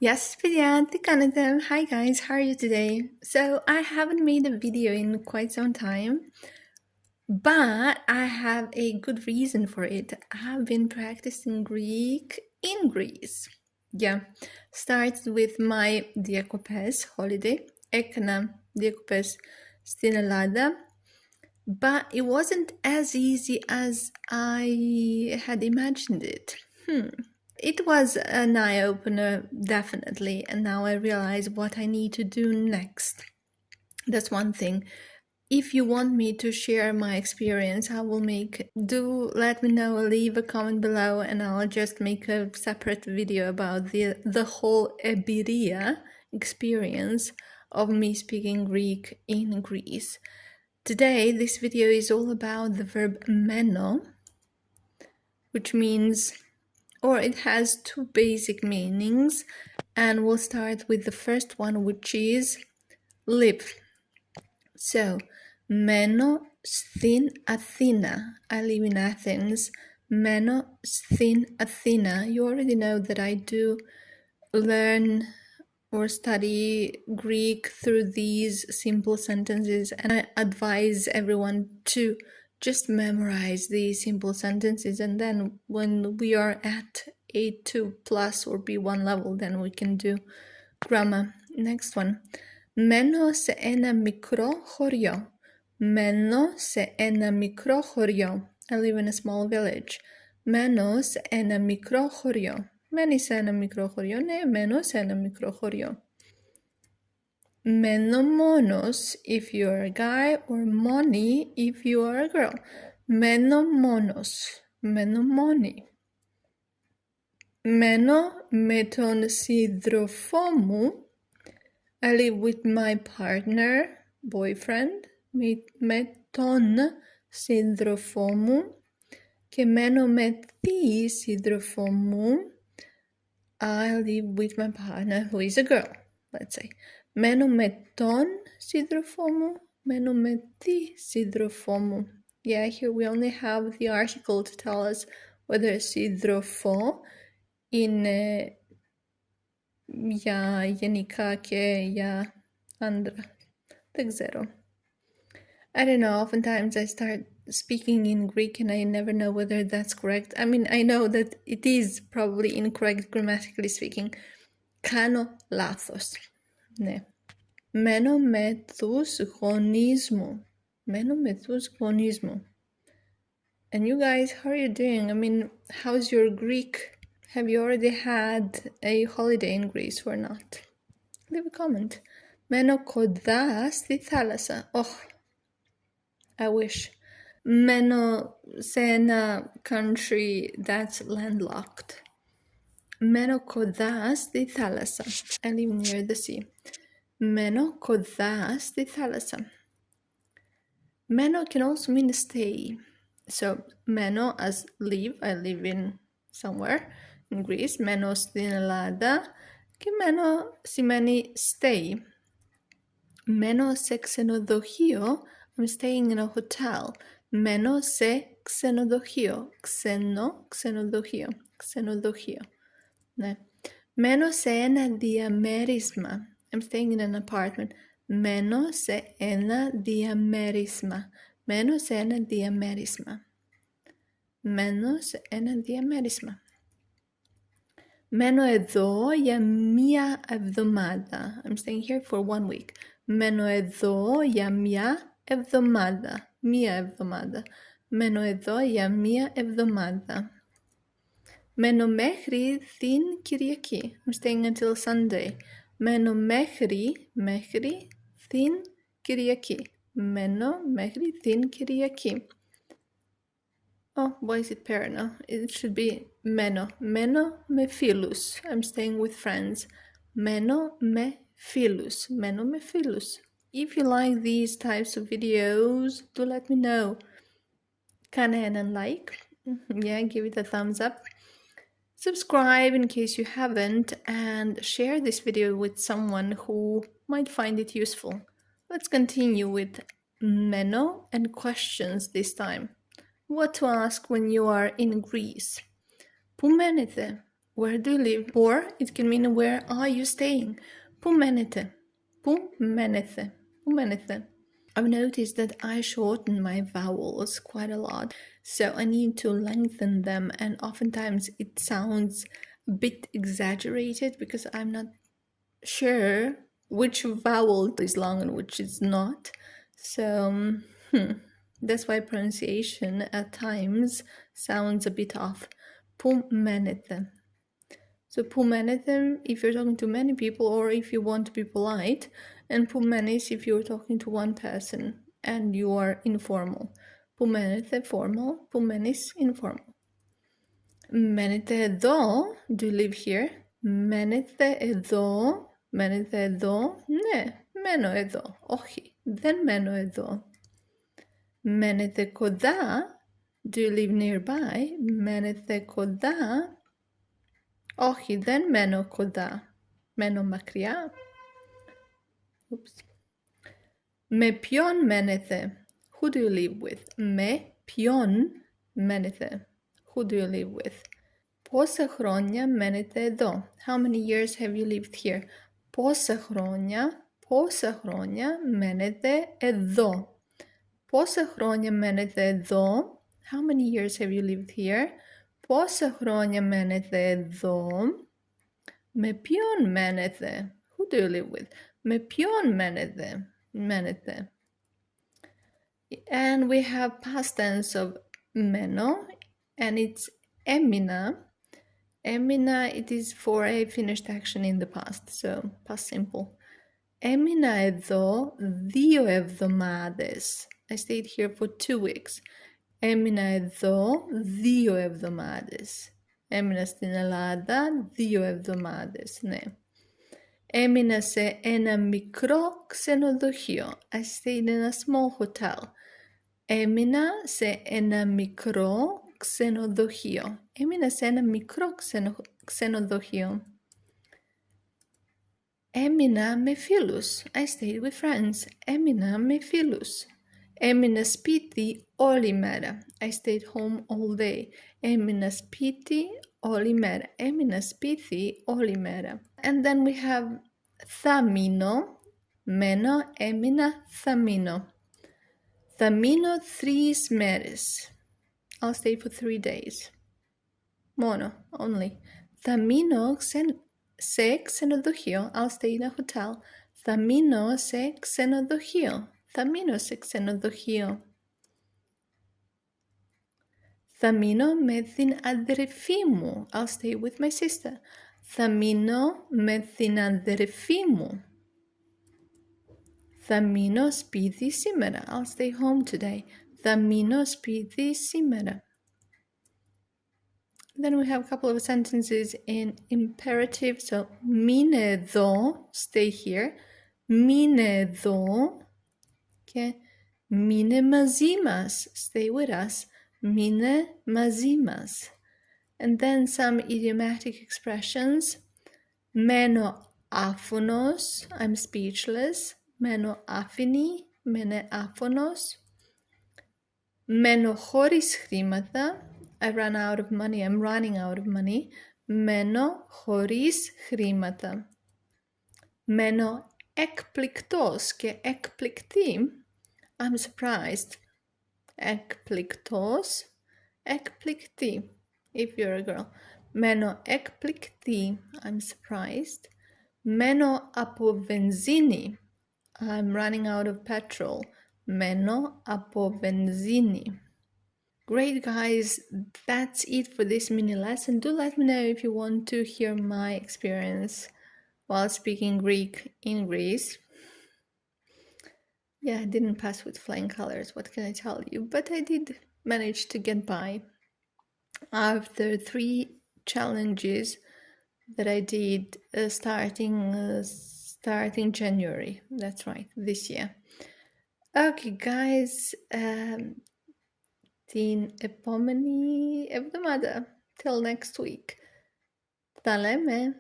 Γεια σας παιδιά, τι κάνετε? Hi guys, how are you today? So I haven't made a video in quite some time, but I have a good reason for it. I've been practicing Greek in Greece. Yeah, started with my διακοπές holiday. Έκανα διακοπές στην Ελλάδα, but it wasn't as easy as I had imagined it. It was an eye-opener, definitely, and now I realize what I need to do next. That's one thing. If you want me to share my experience, I will let me know, leave a comment below, and I'll just make a separate video about the whole ebiria experience of me speaking Greek in Greece. Today, this video is all about the verb meno, which means, or it has two basic meanings, and we'll start with the first one, which is live. So, μένω στην Αθήνα. I live in Athens. Μένω στην Αθήνα. You already know that I do learn or study Greek through these simple sentences, and I advise everyone to just memorize these simple sentences, and then when we are at A2 plus or B1 level, then we can do grammar. Next one. Μένω σε ένα μικρό χωριό. Μένω σε ένα μικρό χωριό. I live in a small village. Μένω σε ένα μικρό χωριό. Μένεις σε ένα μικρό χωριό? Ναι, μένω σε ένα μικρό χωριό. Μένω μόνος if you are a guy, or μόνη if you are a girl. Μένω μόνος. Μένω μόνη. Μένω με τον σύντροφό μου. I live with my partner, boyfriend, με τον σύντροφό μου, και μένω με τη σύντροφό μου. I live with my partner who is a girl, let's say. Μένω με τον σύντροφό μου, μένω με τη σύντροφό μου. Yeah, here we only have the article to tell us whether σύντροφο είναι για γενικά και για άντρα. Δεν ξέρω. I don't know, oftentimes I start speaking in Greek and I never know whether that's correct. I mean, I know that it is probably incorrect grammatically speaking. Κάνω λάθος. Ναι. Μένω με τους γονείς μου. Μένω με τους γονείς μου. And you guys, how are you doing? I mean, how's your Greek? Have you already had a holiday in Greece or not? Leave a comment. Μένω κοντά στη θάλασσα. Oh, I wish. Μένω σε ένα country that's landlocked. Μένω κοντά στη θάλασσα. I live near the sea. Μένω κοντά στη θάλασσα. Μένω can also mean stay. So, μένω as live, I live in somewhere in Greece. Μένω στην Ελλάδα και μένω σημαίνει stay. Μένω σε ξενοδοχείο. I'm staying in a hotel. Μένω σε ξενοδοχείο. Ξενοδοχείο. Ξενοδοχείο. Ναι. Μένω σε ένα διαμέρισμα. I'm staying in an apartment. Μένω σε ένα διαμέρισμα. Μένω σε ένα διαμέρισμα. Μένω σε ένα διαμέρισμα. Μένω εδώ για μία εβδομάδα. I'm staying here for 1 week. Μένω εδώ για μία εβδομάδα. Μία εβδομάδα. Μένω εδώ για μία εβδομάδα. Μένω μέχρι την Κυριακή. I'm staying until Sunday. Μένω μέχρι την Κυριακή. Μένω μέχρι την Κυριακή. Oh, why is it pair now? It should be μένω. Μένω με φίλους. I'm staying with friends. Μένω με φίλους. Μένω με φίλους. If you like these types of videos, do let me know. Κάνε έναν like. Yeah, give it a thumbs up. Subscribe in case you haven't, and share this video with someone who might find it useful. Let's continue with Meno and questions this time. What to ask when you are in Greece. Πού μένετε? where do you live? Or it can mean where are you staying? Πού μένετε? Πού μένετε? Πού μένετε? I've noticed that I shorten my vowels quite a lot, so I need to lengthen them, and oftentimes it sounds a bit exaggerated because I'm not sure which vowel is long and which is not. So that's why pronunciation at times sounds a bit off. Πού μένετε? So πού μένετε if you're talking to many people or if you want to be polite, and πού μένεις if you're talking to one person and you are informal. Πού μένετε formal, πού μένεις informal. Μένετε εδώ, do you live here? Μένετε εδώ, μένετε εδώ, ναι, μένω εδώ. Όχι, δεν μένω εδώ. Μένετε κοντά, do you live nearby? Μένετε κοντά, όχι, δεν μένω κοντά. Μένω μακριά. Oops. Με ποιον μένετε? Who do you live with? Με ποιον μένετε? Who do you live with? Πόσα χρόνια μένετε εδώ? How many years have you lived here? Πόσα χρόνια μένετε εδώ? Πόσα χρόνια μένετε εδώ? How many years have you lived here? Πόσα χρόνια μένετε εδώ? Με ποιον μένετε? Who do you live with? Με ποιον μένετε? And we have past tense of μενω, and it's έμεινα. Έμεινα, it is for a finished action in the past, so past simple. Έμεινα εδώ 2 εβδομάδες. I stayed here for 2 weeks. Έμεινα εδώ 2 εβδομάδες. Έμεινα στην Ελλάδα 2 εβδομάδες, ναι. Έμεινα σε ένα μικρό ξενοδοχείο. I stayed in a small hotel. Έμεινα σε ένα μικρό ξενοδοχείο. Έμεινα σε ένα μικρό ξενοδοχείο. Έμεινα με φίλους. I stayed with friends. Έμεινα με φίλους. Έμεινα σπίτι όλη μέρα. I stayed home all day. Έμεινα σπίτι όλη μέρα. Έμεινα σπίτι όλη μέρα. And then we have θα μείνω. Μένω, έμεινα, θα μείνω. Θα μείνω 3 μέρες. I'll stay for 3 days. Μόνο, only. Θα μείνω σε ξενοδοχείο. I'll stay in a hotel. Θα μείνω σε ξενοδοχείο. Θα μείνω σε ξενοδοχείο. Θα μείνω με την αδερφή μου. I'll stay with my sister. Θα μείνω με την αδερφή μου. Θα μείνω σπίτι σήμερα. I'll stay home today. Θα μείνω σπίτι σήμερα. Then we have a couple of sentences in imperative. So, μείνε εδώ, stay here. Μείνε εδώ. Και μείνε μαζί μας, stay with us. Μείνε μαζί μας. And then some idiomatic expressions. Μένω άφωνος, I'm speechless. Μένω άφηνη, μένε άφωνος. Μένω χωρίς χρήματα. I ran out of money, I'm running out of money. Μένω χωρίς χρήματα. Μένω εκπληκτός και εκπληκτή. I'm surprised. Εκπληκτός, εκπληκτή. If you're a girl. Μένω εκπληκτή. I'm surprised. Μένω από βενζίνη. I'm running out of petrol. Μένω από βενζίνη. Great, guys. That's it for this mini lesson. Do let me know if you want to hear my experience while speaking Greek in Greece. Yeah, I didn't pass with flying colors, what can I tell you? But I did manage to get by after 3 challenges that I did starting January. That's right, this year. Okay, guys, την επόμενη εβδομάδα. Till next week. Τα λέμε.